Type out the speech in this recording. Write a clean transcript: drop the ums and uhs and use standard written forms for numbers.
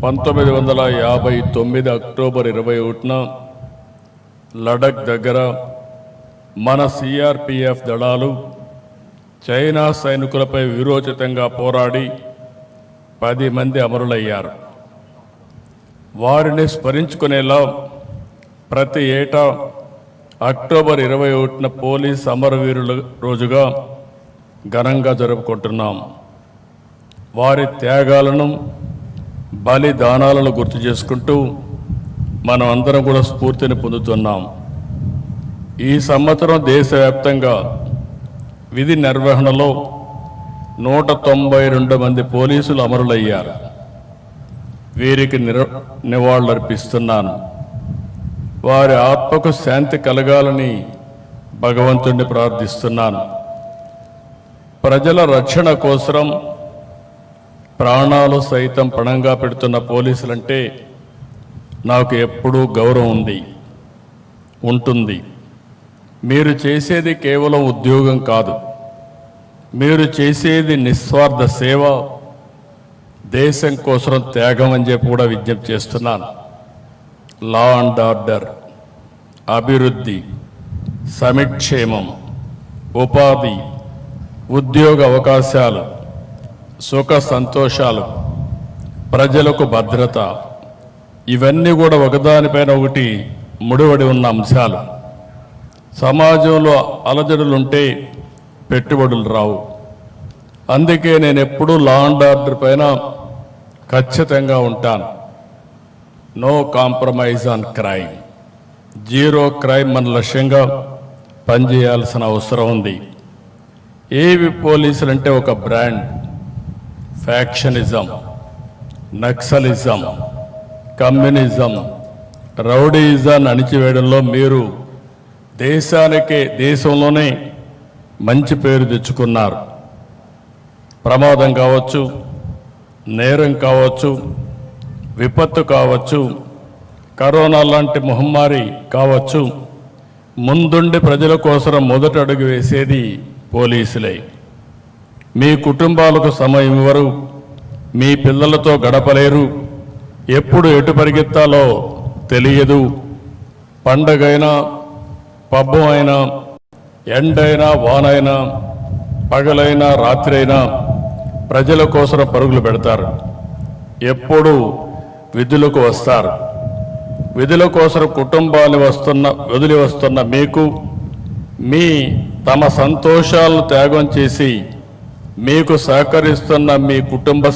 1959 October 21న Ladakh దగ్గర మన CRPF దళాలు చైనా సైనికులపై వీరోచితంగా పోరాడి 10 మంది అమరులయ్యారు. వారిని స్మరించుకునేలా ప్రతి ఏటా అక్టోబర్ 21న పోలీస్ అమరవీరుల రోజుగా ఘనంగా జరుపుకుంటున్నాం. వారి త్యాగాలను, బలిదానాలను గుర్తు చేసుకుంటూ మనం అందరం కూడా స్ఫూర్తిని పొందుతున్నాం. ఈ సంవత్సరం దేశవ్యాప్తంగా విధి నిర్వహణలో 192 మంది పోలీసులు అమరులయ్యారు. వీరికి నివాళులర్పిస్తున్నాను. వారి ఆత్మకు శాంతి కలగాలని భగవంతుణ్ణి ప్రార్థిస్తున్నాను. ప్రజల రక్షణ కోసం ప్రాణాలు సైతం పణంగా పెడుతున్న పోలీసులంటే నాకు ఎప్పుడూ గౌరవం ఉంటుంది. మీరు చేసేది కేవలం ఉద్యోగం కాదు, మీరు చేసేది నిస్వార్థ సేవ, దేశం కోసం త్యాగం అని చెప్పి కూడా విజ్ఞప్తి చేస్తున్నాను. లా అండ్ ఆర్డర్, అభివృద్ధి, సమిక్షేమం, ఉపాధి, ఉద్యోగ అవకాశాలు, సుఖ సంతోషాలు, ప్రజలకు భద్రత, ఇవన్నీ కూడా ఒకదానిపైన ఒకటి ముడివడి ఉన్న అంశాలు. సమాజంలో అలజడులుంటే పెట్టుబడులు రావు. అందుకే నేను ఎప్పుడూ లా అండ్ ఆర్డర్ పైన ఖచ్చితంగా ఉంటాను. No compromise on crime, zero crime మన లక్ష్యంగా పనిచేయాల్సిన అవసరం ఉంది. ఏవి పోలీసులు అంటే ఒక బ్రాండ్. ఫ్యాక్షనిజం, నక్సలిజం, కమ్యూనిజం, రౌడీయిజాన్ని అణిచివేయడంలో మీరు దేశంలోనే మంచి పేరు తెచ్చుకున్నారు. ప్రమాదం కావచ్చు, నేరం కావచ్చు, విపత్తు కావచ్చు, కరోనా లాంటి మహమ్మారి కావచ్చు, ముందుండి ప్రజల కోసం మొదటి అడుగు వేసేది పోలీసులే. మీ కుటుంబాలకు సమయం ఇవ్వరు, మీ పిల్లలతో గడపలేరు, ఎప్పుడు ఎటు పరిగెత్తాలో తెలియదు. పండగైనా, పబ్బం అయినా, ఎండైనా, వానైనా, పగలైనా, రాత్రి అయినా ప్రజల కోసం పరుగులు పెడతారు. ఎప్పుడు విధులకు వస్తారు. విధుల కోసం కుటుంబాన్ని వదిలి వస్తున్న మీకు తమ సంతోషాలను త్యాగం చేసి మీకు సహకరిస్తున్న మీ కుటుంబ